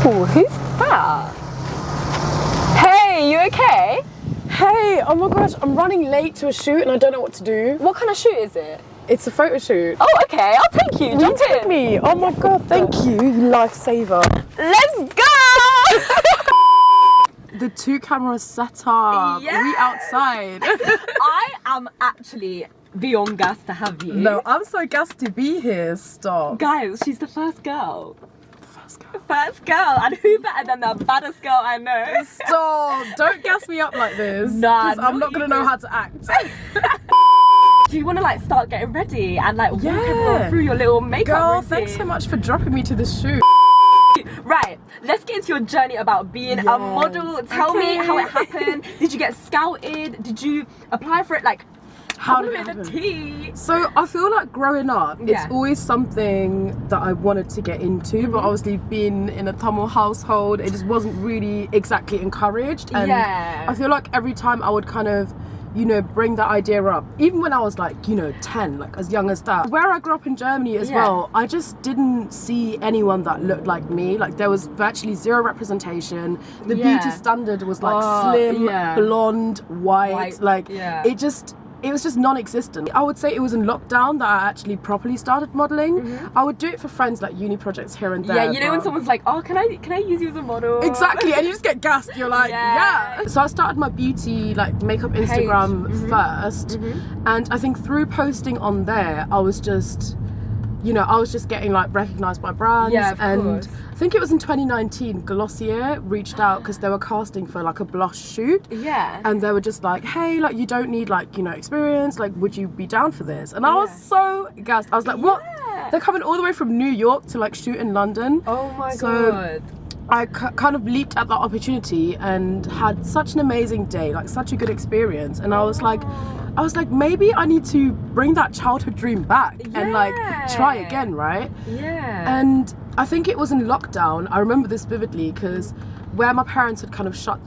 Ooh, who's that? Hey, you okay? Hey, oh my gosh, I'm running late to a shoot and I don't know what to do. What kind of shoot is it? It's a photo shoot. Oh, okay, I'll take you. Will you Jump take in. me? Oh my god, thank you, you lifesaver. Let's go! The 2 cameras set up. Yes. We outside. I am actually beyond gassed to have you. No, I'm so gassed to be here. Stop. Guys, she's the first girl. First go. First girl, and who better than the baddest girl I know? Stop. Don't gas me up like this. Nah, 'cause I'm not not gonna know how to act. Do you want to like start getting ready and like walk Yeah. everyone through your little makeup Girl, routine? thanks so much for dropping me to this shoot. Right, let's get into your journey about being a model. Tell me how it happened. Did you get scouted? Did you apply for it? Like, How did it the happen? tea? So I feel like growing up, Yeah. it's always something that I wanted to get into, but obviously being in a Tamil household, it just wasn't really exactly encouraged. And Yeah. I feel like every time I would kind of, you know, bring that idea up, even when I was like, you know, 10, like as young as that. Where I grew up in Germany as well, I just didn't see anyone that looked like me. Like there was virtually zero representation. The beauty standard was like slim, blonde, white. Like it was just non-existent. I would say it was in lockdown that I actually properly started modelling. I would do it for friends, like uni projects here and there. Yeah, you know when someone's like, oh, can I use you as a model? Exactly, and you just get gassed. You're like, yeah. So I started my beauty, like makeup Instagram first, and I think through posting on there, I was just, you know, I was just getting like recognised by brands. Yeah, of course. I think it was in 2019, Glossier reached out because they were casting for like a blush shoot. Yeah. And they were just like, hey, like you don't need like, you know, experience, like would you be down for this? And I was so gassed. I was like, what? They're coming all the way from New York to like shoot in London. Oh my god. I kind of leaped at that opportunity and had such an amazing day, like such a good experience. And I was like, maybe I need to bring that childhood dream back and like try again, right? Yeah. And I think it was in lockdown. I remember this vividly because where my parents had kind of shut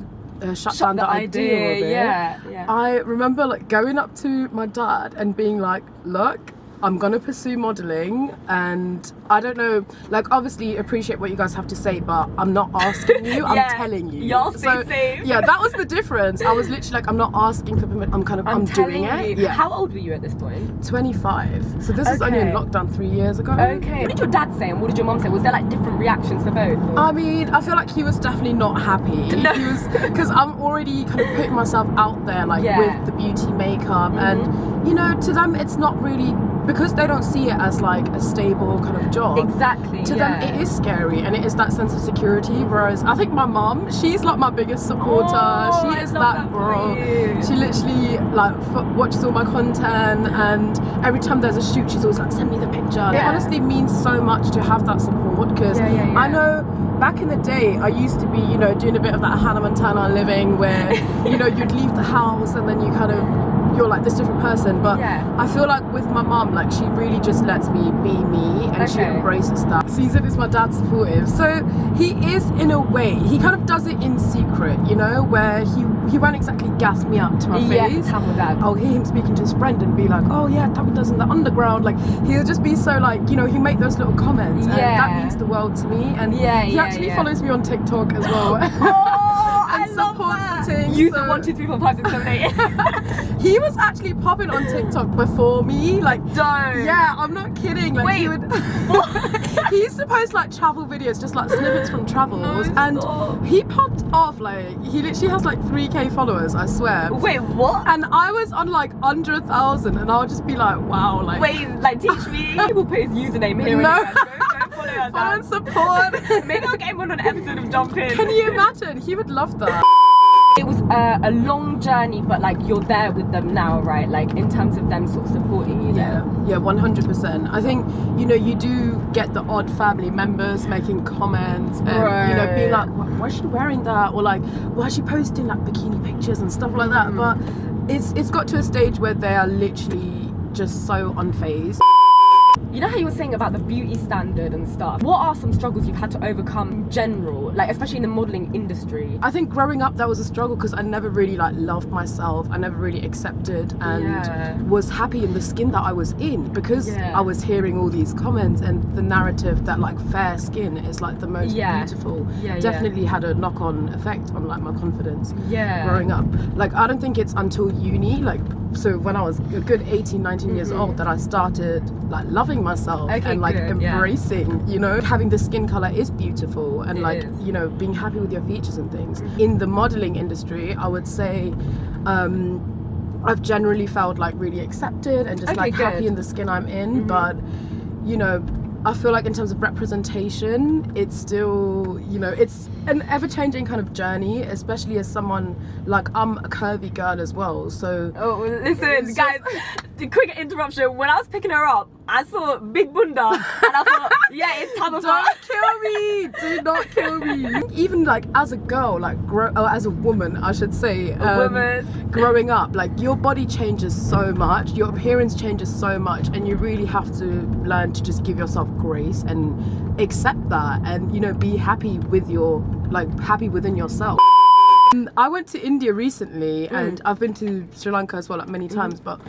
down the idea of it. Yeah. I remember like going up to my dad and being like, look, I'm gonna pursue modelling, and I don't know, like obviously appreciate what you guys have to say, but I'm not asking you, I'm telling you. You're safe. Yeah, that was the difference. I was literally like, I'm not asking for permission, I'm doing it. Yeah. How old were you at this point? 25. So this is only in lockdown 3 years ago. Okay. What did your dad say and what did your mum say? Was there like different reactions for both? Or? I mean, I feel like he was definitely not happy. No. He was, because I'm already kind of putting myself out there like with the beauty makeup, and you know, to them it's not really, because they don't see it as like a stable kind of job. Exactly. To them it is scary and it is that sense of security, whereas I think my mum, she's like my biggest supporter. She is that girl. She literally like watches all my content, and every time there's a shoot she's always like, send me the picture. It honestly means so much to have that support, because I know back in the day I used to be, you know, doing a bit of that Hannah Montana living where you know, you'd leave the house and then you're like this different person, but I feel like with my mum, like she really just lets me be me, and she embraces that. So you said is my dad supportive? So he is, in a way. He kind of does it in secret, you know, where he won't exactly gas me up to my face. I'll hear him speaking to his friend and be like, oh yeah, Tabitha's in the underground. Like he'll just be so like, you know, he'll make those little comments, and that means the world to me. And he actually follows me on TikTok as well. I love that. User 1 2 3 4 5 6 7 8. He was actually popping on TikTok before me. Like, don't. Yeah, I'm not kidding. Like, wait, he would. He used to post like travel videos, just like snippets from travels, and he popped off. Like, he literally has like 3K followers. I swear. Wait, what? And I was on like under 1,000, and I would just be like, wow. Like, wait, like teach me. We'll put his username here. No. Follow and support. Maybe I'll get him on an episode of Jump In. Can you imagine? He would love that. It was a long journey, but like you're there with them now, right? Like in terms of them sort of supporting you there. Yeah, 100%. I think, you know, you do get the odd family members making comments and, you know, being like, why is she wearing that? Or like, why is she posting like bikini pictures and stuff like that? But it's got to a stage where they are literally just so unfazed. you know how you were saying about the beauty standard and stuff? What are some struggles you've had to overcome in general, like especially in the modelling industry? I think growing up that was a struggle because I never really like loved myself. I never really accepted and was happy in the skin that I was in, because I was hearing all these comments and the narrative that like fair skin is like the most beautiful. Definitely had a knock-on effect on like my confidence growing up. Like I don't think it's until uni, like so when I was a good 18, 19 years old, that I started like loving myself and like embracing, you know, having the skin color is beautiful, and you know, being happy with your features and things. In the modeling industry, I would say I've generally felt like really accepted and just like happy in the skin I'm in, but you know, I feel like in terms of representation, it's still, you know, it's an ever-changing kind of journey, especially as someone, like, I'm a curvy girl as well, so... Oh, listen, guys, quick interruption. When I was picking her up, I saw Big Bunda, and I thought, yeah, it's Tabitha. Don't kill me! Do not kill me! Even, like, as a girl, like, as a woman, I should say, growing up, like, your body changes so much, your appearance changes so much, and you really have to learn to just give yourself grace and accept that, and, you know, be happy with your, like, happy within yourself. I went to India recently, and I've been to Sri Lanka as well, like, many times, but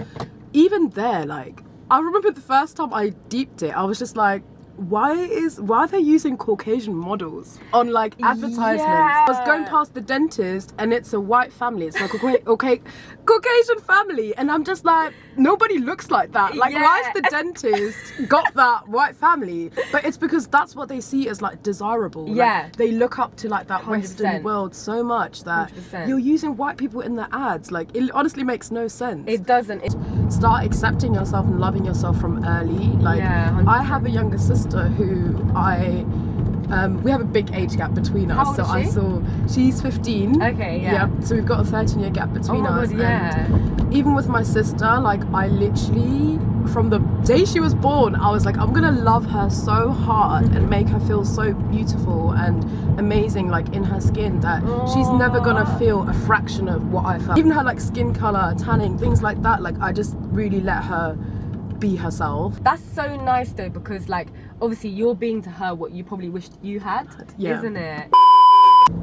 even there, like, I remember the first time I deeped it, I was just like, why are they using Caucasian models on like advertisements? I was going past the dentist and it's a white family. It's like, okay, Caucasian family, and I'm just like, nobody looks like that. Like, why's the dentist got that white family? But it's because that's what they see as like desirable. Like, they look up to like that 100%. Western world so much that 100%. You're using white people in the ads. Like, it honestly makes no sense. It doesn't. Start accepting yourself and loving yourself from early. Like, I have a younger sister who we have a big age gap between us. How old is she? I saw she's 15. Okay, yeah. So we've got a 13-year gap between us. God, and even with my sister, like, I literally, from the day she was born, I was like, I'm gonna love her so hard and make her feel so beautiful and amazing, like, in her skin, that she's never gonna feel a fraction of what I felt. Even her like skin color, tanning, things like that, like, I just really let her be herself. That's so nice though, because like obviously you're being to her what you probably wished you had, isn't it?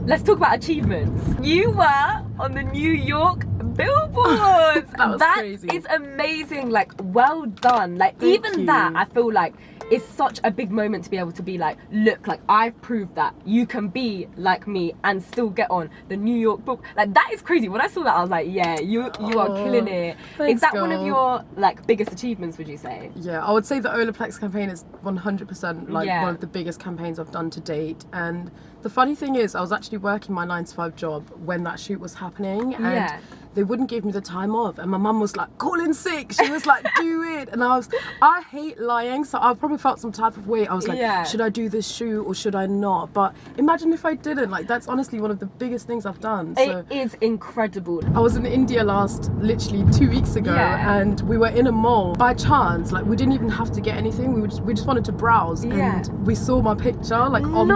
Let's talk about achievements. You were on the New York billboards. That crazy. Is amazing. Like, well done. Like, Thank even you. that, I feel like it's such a big moment to be able to be like, look, like, I've proved that you can be like me and still get on the New York book. Like, that is crazy. When I saw that, I was like, yeah, you are killing it. Thanks, is that girl. one of your like biggest achievements, would you say? Yeah, I would say the Olaplex campaign is 100% like one of the biggest campaigns I've done to date. And the funny thing is, I was actually working my 9-to-5 job when that shoot was happening, and they wouldn't give me the time off, and my mum was like, call in sick. She was like, do it. And I hate lying, so I probably felt some type of way. I was like, should I do this shoot or should I not? But imagine if I didn't. Like, that's honestly one of the biggest things I've done. So it is incredible. I was in India literally 2 weeks ago, and we were in a mall by chance. Like, we didn't even have to get anything. We just wanted to browse, and we saw my picture like on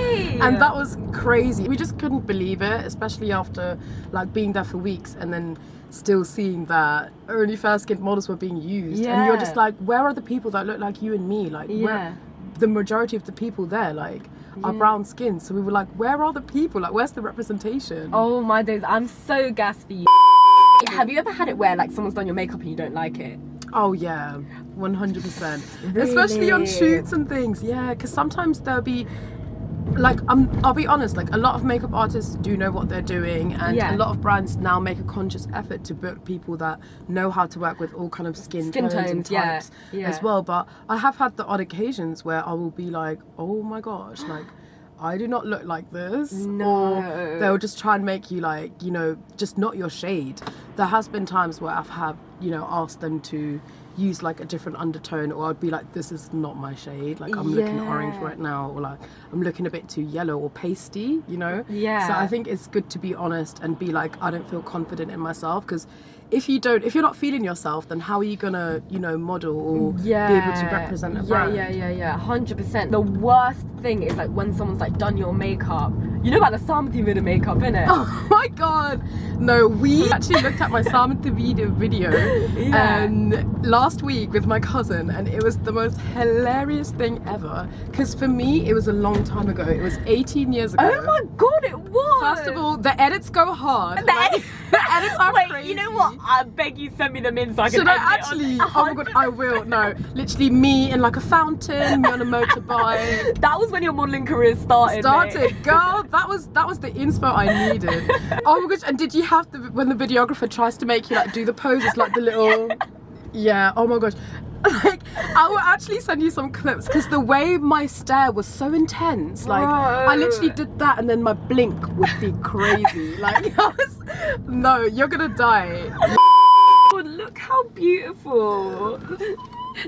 and that was crazy. We just couldn't believe it, especially after like being there for weeks and then still seeing that only fair-skinned models were being used, and you're just like, where are the people that look like you and me? Like, where the majority of the people there like are brown skin, so we were like, where are the people? Like, where's the representation? Oh my days, I'm so gassed for you. Have you ever had it where like someone's done your makeup and you don't like it? Oh yeah, 100%. Really? Especially on shoots and things, because sometimes there'll be like, I'll be honest, like, a lot of makeup artists do know what they're doing, and a lot of brands now make a conscious effort to book people that know how to work with all kind of skin tones and types as well. But I have had the odd occasions where I will be like, oh my gosh, like, I do not look like this. Or they'll just try and make you like, you know, just not your shade. There has been times where I've had, you know, asked them to use like a different undertone, or I'd be like, this is not my shade, like, I'm looking orange right now, or like, I'm looking a bit too yellow or pasty, you know? So I think it's good to be honest and be like, I don't feel confident in myself, because if you're not feeling yourself, then how are you gonna, you know, model or be able to represent a brand? 100%. The worst thing is like when someone's like done your makeup You know about the Samthi video makeup, innit? Oh my god. No, we actually looked at my Samantha video Yeah. last week with my cousin, and it was the most hilarious thing ever. Because for me, it was a long time ago. It was 18 years ago. Oh my god, it was! First of all, the edits go hard. The The edits are Wait, crazy. you know what? I beg you send me them in so I can Should I edit it on actually? Oh my god, I will. No, literally me in like a fountain, me on a motorbike. That was when your modelling career started. mate. Girl, that was the inspo I needed. Oh my gosh, and did you have when the videographer tries to make you like do the poses, like the little, yeah, oh my gosh. Like, I will actually send you some clips because the way my stare was so intense. Like, I literally did that and then my blink would be crazy. Like, no, you're gonna die. God, look how beautiful.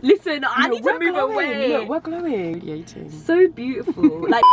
Listen, I need to move away. Look, we're glowing. Radiating. So beautiful. Like,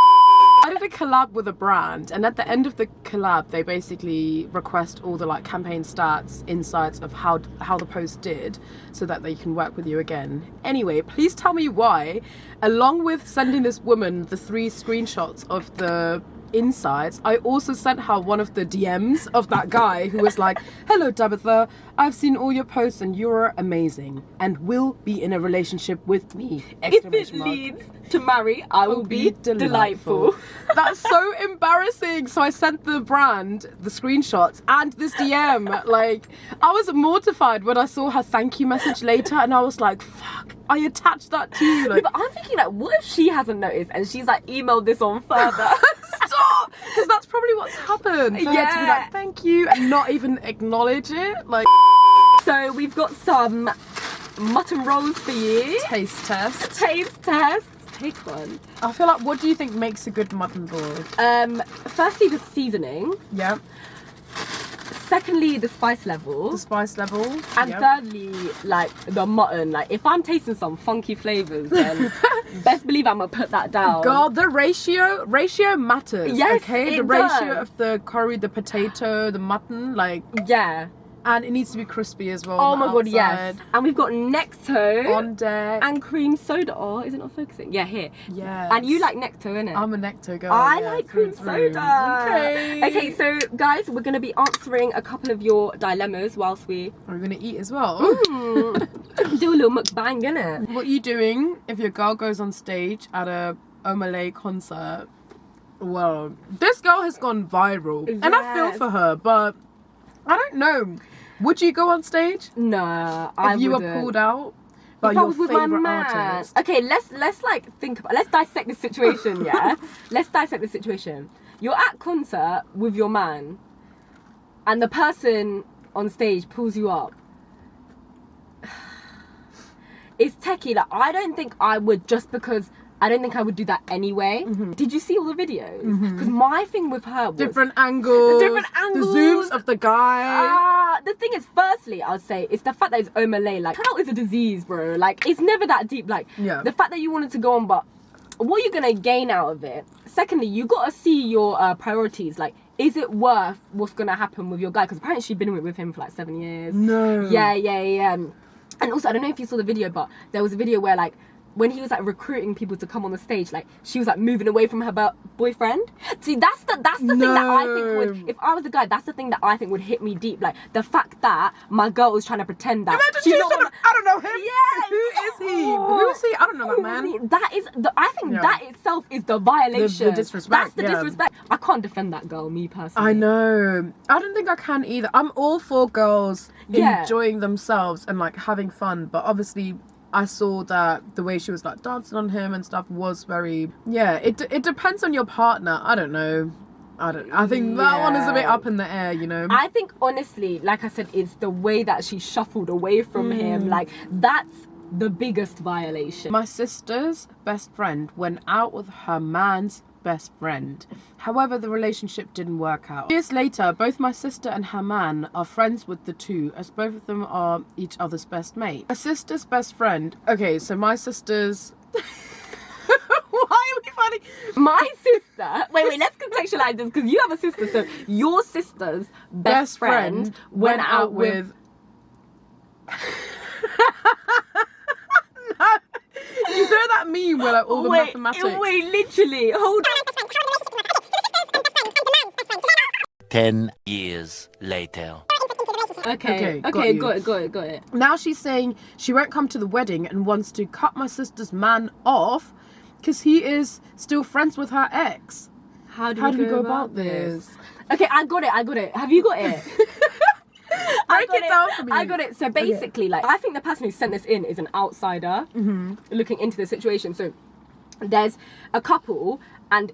I did a collab with a brand, and at the end of the collab they basically request all the like campaign stats, insights of how the post did, so that they can work with you again. Anyway, please tell me why, along with sending this woman the 3 screenshots of the insights, I also sent her one of the DMs of that guy who was like, "Hello Tabitha, I've seen all your posts and you're amazing and will be in a relationship with me." if it leads to marry, I will be delightful. That's so embarrassing. So I sent the brand the screenshots and this DM. Like, I was mortified when I saw her thank you message later, and I was like, fuck, I attached that to you. Like, But I'm thinking, like, what if she hasn't noticed and she's like emailed this on further? stop, because that's probably what's happened. For her to be Yeah. like, thank you, and not even acknowledge it. Like, So we've got some mutton rolls for you. taste test. Taste test. Take one. I feel like, what do you think makes a good mutton ball? Firstly, the seasoning. Yeah. Secondly, the spice level. The spice level. And Yep. thirdly, like the mutton. Like, if I'm tasting some funky flavors, then best believe I'm gonna put that down. God, the ratio matters. Yes, okay, the it ratio does. of the curry, the potato, the mutton, like, Yeah. and it needs to be crispy as well. Oh on the my god, yes. outside. And we've got Necto On deck. and cream soda. Oh, is it not focusing? Yeah, here. Yes. And you like Necto, innit? I'm a Necto girl. I yeah, like through cream and through. soda. Okay. Okay, so guys, we're gonna be answering a couple of your dilemmas whilst we Are we gonna eat as well? do a little mukbang, innit? What are you doing if your girl goes on stage at a Omalay concert? Well, this girl has gone viral, and I feel Yes. for her, but I don't know. Would you go on stage Nah, I if you wouldn't. were pulled out by If I your was with my favorite man. artist? Okay, let's like think about. Let's dissect this situation. Yeah, let's dissect the situation. You're at concert with your man, and the person on stage pulls you up. It's techie. Like, I don't think I would, just because I don't think I would do that anyway. Did you see all the videos? Because my thing with her was Different angles, The the zooms of the guy. The thing is, firstly, I would say it's the fact that it's Omalay. Like, how is a disease, bro? Like, it's never that deep. Like, Yeah. the fact that you wanted to go on, but what are you gonna gain out of it? Secondly, you gotta see your priorities. Like, is it worth what's gonna happen with your guy? Because apparently she'd been with him for like 7 years. No. Yeah. And also, I don't know if you saw the video, but there was a video where, like, when he was like recruiting people to come on the stage, like, she was like moving away from her boyfriend. See, that's the thing that I think would, if I was a guy, that's the thing that I think would hit me deep. Like, the fact that my girl was trying to pretend that Imagine she's she's not trying to- I don't know him. Yeah. Who is he? Who is he? I don't know that man. That is I think Yeah. that itself is the violation. The disrespect, That's the yeah. disrespect. I can't defend that girl, me personally. I know. I don't think I can either. I'm all for girls Yeah. enjoying themselves and like having fun, but obviously I saw that the way she was like dancing on him and stuff was very, yeah, it depends on your partner. I don't know. I think that one is a bit Yeah. up in the air, you know. I think, honestly, like I said, it's the way that she shuffled away from him. Like, that's the biggest violation. My sister's best friend went out with her man's best friend. However, the relationship didn't work out. Years later, both my sister and her man are friends with the two, as both of them are each other's best mate. My sister's best friend. Okay, so my sister's. Why are we finding? My sister, wait, let's contextualize this, because you have a sister, so your sister's best friend went out with... No. You know that meme where like all the mathematics. Wait, literally, hold on. 10 years later. Okay, got it. Now she's saying she won't come to the wedding and wants to cut my sister's man off because he is still friends with her ex. How do we go about this? Okay, I got it. Have you got it? Break it down for me. I got it. So basically, like, I think the person who sent this in is an outsider looking into the situation. So there's a couple and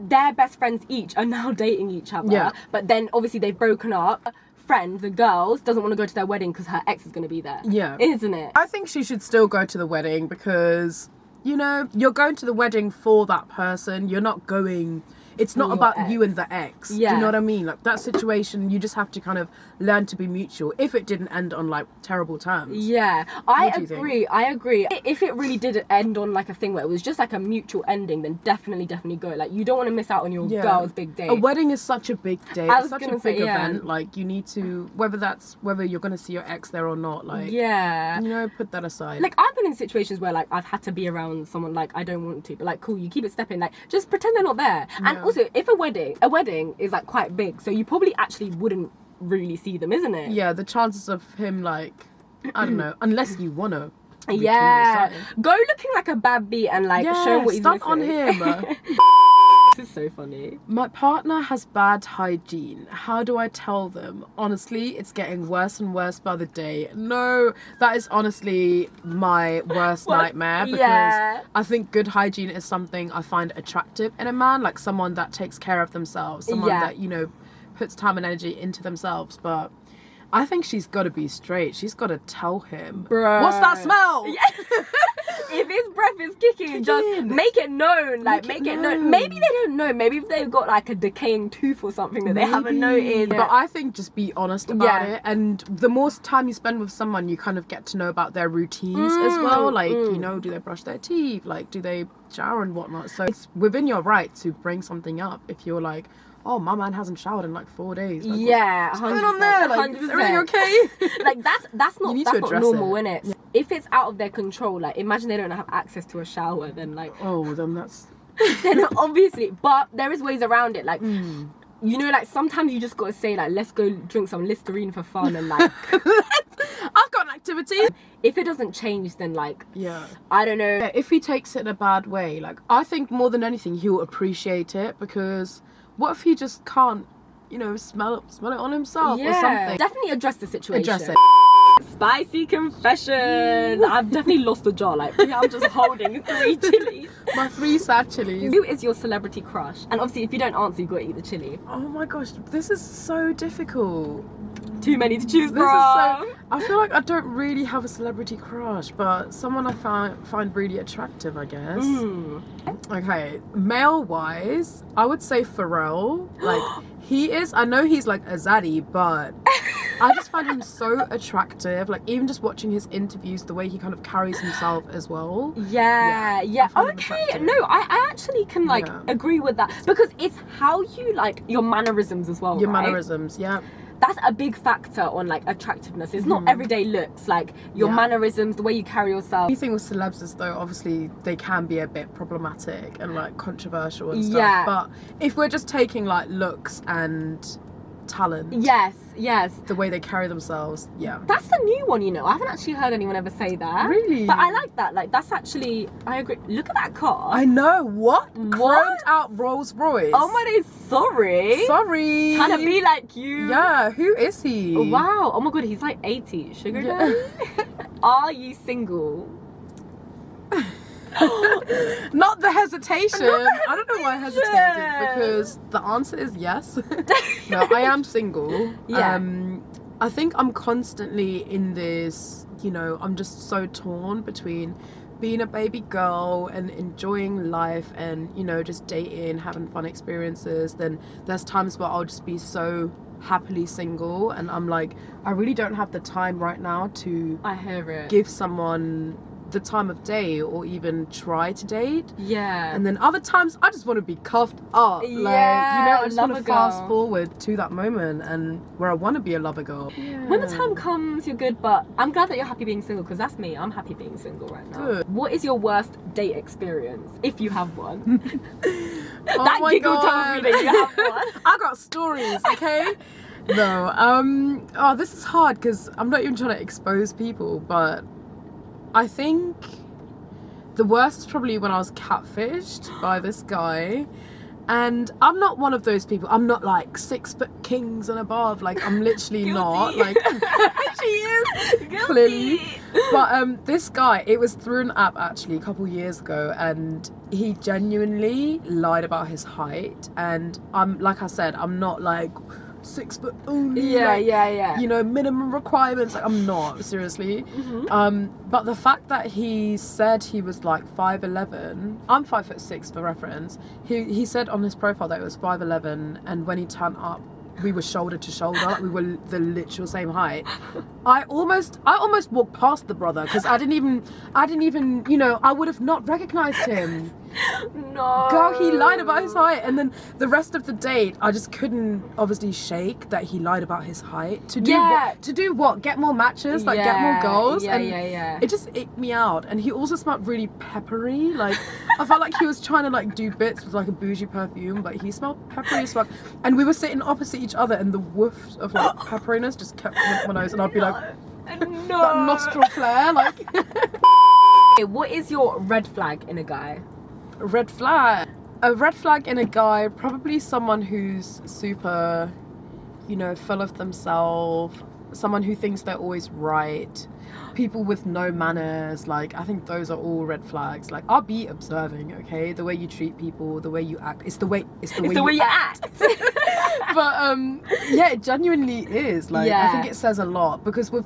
their best friends each are now dating each other. Yeah. But then obviously they've broken up. Friend, the girls, doesn't want to go to their wedding because her ex is going to be there. Yeah. Isn't it? I think she should still go to the wedding because, you know, you're going to the wedding for that person. You're not going... It's not your about ex. you and the ex. Yeah. Do you know what I mean? Like, that situation, you just have to kind of learn to be mutual if it didn't end on, like, terrible terms. Yeah, What do you think? I agree. If it really did end on, like, a thing where it was just, like, a mutual ending, then definitely go. Like, you don't want to miss out on your girl's big day. A wedding is such a big day. I It's was such a gonna big say, yeah. event. Like, you need to, whether you're going to see your ex there or not, like, Yeah. you know, put that aside. Like, I've been in situations where, like, I've had to be around someone, like, I don't want to, but, like, cool, you keep it stepping, like, just pretend they're not there. And Yeah. also, if a wedding is, like, quite big, so you probably actually wouldn't really see them, isn't it? yeah, the chances of him, like, I don't know, unless you want to. Yeah. Go looking like a bad beat and, like, show him what he's stunt on missing. him. This is so funny. My partner has bad hygiene. How do I tell them? Honestly, it's getting worse and worse by the day. No, that is honestly my worst nightmare because I think good hygiene is something I find attractive in a man, like someone that takes care of themselves, someone that, you know, puts time and energy into themselves. But I think she's got to be straight. She's got to tell him. Bruh. What's that smell? Yeah. If his breath is kicking, just make it known. Like, make it known. Maybe they don't know. Maybe if they've got, like, a decaying tooth or something that they haven't noticed. But I think just be honest about it. And the more time you spend with someone, you kind of get to know about their routines as well. Like, you know, do they brush their teeth? Like, do they shower and whatnot? So it's within your right to bring something up if you're like, oh, my man hasn't showered in like 4 days. Like, what's going on there? Like, is everything okay? Like, that's not normal, innit? Yeah. If it's out of their control, like, imagine they don't have access to a shower, then, like... Oh, then that's... then obviously, but there is ways around it, like... You know, like, sometimes you just gotta say, like, let's go drink some Listerine for fun and, like... I've got an activity. If it doesn't change, then, like... Yeah. I don't know. Yeah, if he takes it in a bad way, like, I think more than anything, he'll appreciate it because... What if he just can't, you know, smell it on himself or something? Definitely address the situation. Address it. Spicy confessions. I've definitely lost the jar. Like, I'm just holding 3 chilies. My 3 sad chilies. Who is your celebrity crush? And obviously, if you don't answer, you got to eat the chili. Oh my gosh, this is so difficult. Too many to choose from. I feel like I don't really have a celebrity crush, but someone I find really attractive, I guess. Okay, male-wise, I would say Pharrell. Like, I know he's like a zaddy, but I just find him so attractive. Like, even just watching his interviews, the way he kind of carries himself as well. Yeah. Okay, no, I actually can, like, agree with that. Because it's how you, like, your mannerisms as well, Your right? mannerisms, yeah. That's a big factor on, like, attractiveness. It's not everyday looks, like your mannerisms, the way you carry yourself. The thing with celebs is, though, obviously they can be a bit problematic and, like, controversial and stuff. But if we're just taking, like, looks and talent, yes, the way they carry themselves, that's a new one, you know. I haven't actually heard anyone ever say that. Really? But I like that. Like, that's actually, I agree. Look at that car. I know. What? Chromed out Rolls Royce. Oh my days, sorry. Trying to be like you. Yeah, who is he? Oh, wow. Oh my god, he's like 80. Sugar daddy? Are you single? Not the hesitation. I don't know why I hesitated because the answer is yes. No, I am single. I think I'm constantly in this, you know, I'm just so torn between being a baby girl and enjoying life and, you know, just dating, having fun experiences. Then there's times where I'll just be so happily single and I'm like, I really don't have the time right now to give someone the time of day or even try to date. And then other times I just want to be cuffed up. Like, you know, I just want to fast forward to that moment and where I want to be a lover girl. When the time comes, you're good, but I'm glad that you're happy being single because that's me. I'm happy being single right now. Good. What is your worst date experience, if you have one? Oh That my giggle God. tells me that you have one. I got stories, okay? No. Oh, this is hard because I'm not even trying to expose people, but I think the worst is probably when I was catfished by this guy. And I'm not one of those people. I'm not like 6 foot kings and above. Like, I'm literally not. Like, She is guilty. clearly. But this guy, it was through an app actually a couple years ago, and he genuinely lied about his height. And like I said, I'm not like 6 foot only. Yeah, like, yeah. You know, minimum requirements. Like, I'm not, seriously. But the fact that he said he was like 5'11", I'm 5'6" for reference. He said on his profile that it was 5'11", and when he turned up, we were shoulder to shoulder. Like, we were the literal same height. I almost walked past the brother because I didn't even, you know, I would have not recognized him. No. Girl, he lied about his height, and then the rest of the date, I just couldn't obviously shake that he lied about his height. To do what? To do what? Get more matches, like get more girls. Yeah. It just icked me out, and he also smelled really peppery. Like, I felt like he was trying to like do bits with like a bougie perfume, but he smelled peppery as fuck. And we were sitting opposite each other, and the whiff of like pepperiness just kept coming up my nose, and I'd be like, no. that nostril flare, like. Okay, what is your red flag in a guy? Red flag. A red flag in a guy, probably someone who's super, you know, full of themselves, someone who thinks they're always right, people with no manners. Like, I think those are all red flags. Like, I'll be observing, okay, the way you treat people, the way you act. It's the way you act. But yeah, it genuinely is. Like, I think it says a lot, because with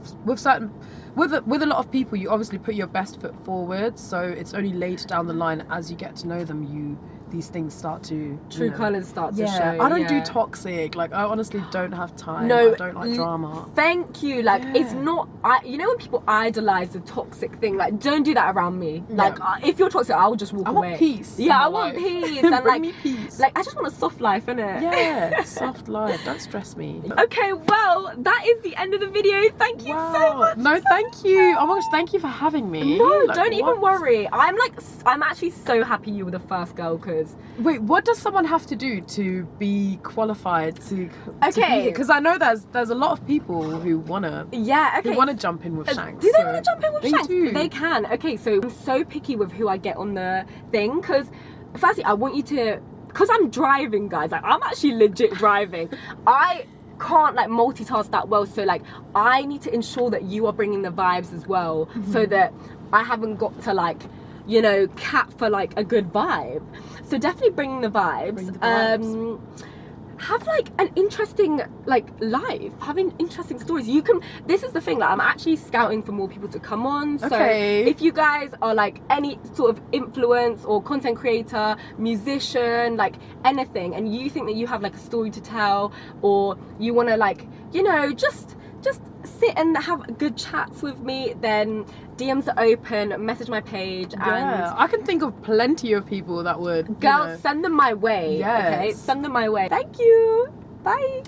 a lot of people, you obviously put your best foot forward, so it's only later down the line, as you get to know them, these things start to True colours start to show. I don't do toxic. Like, I honestly don't have time. No, I don't like drama. Thank you. Like, it's not. You know when people idolize the toxic thing, like, don't do that around me. Like, if you're toxic, I'll just walk away. I want peace. Yeah, I want peace. And bring me peace. Like, I just want a soft life, innit? Yeah, soft life. Don't stress me. Okay, well, that is the end of the video. Thank you so much. No, thank you. Oh my gosh, thank you for having me. No, like, don't even worry. I'm actually so happy you were the first girl, because wait, what does someone have to do to be qualified to Okay, because I know there's a lot of people who wanna who wanna jump in with Shanks. Do they want to jump in with Shanks? Do. They can. Okay, so I'm so picky with who I get on the thing, because firstly I want you to, because I'm driving, guys, like, I'm actually legit driving. I can't like multitask that well, so like I need to ensure that you are bringing the vibes as well, so that I haven't got to like, you know, cap for like a good vibe. So definitely bringing the vibes. Bring the vibes. Have like an interesting like life, having interesting stories. You can, this is the thing, like, I'm actually scouting for more people to come on. So if you guys are like any sort of influence or content creator, musician, like anything, and you think that you have like a story to tell, or you want to like, you know, just sit and have good chats with me, then DMs are open, message my page, and I can think of plenty of people that would, girls, send them my way. Yes. Okay, send them my way. Thank you. Bye.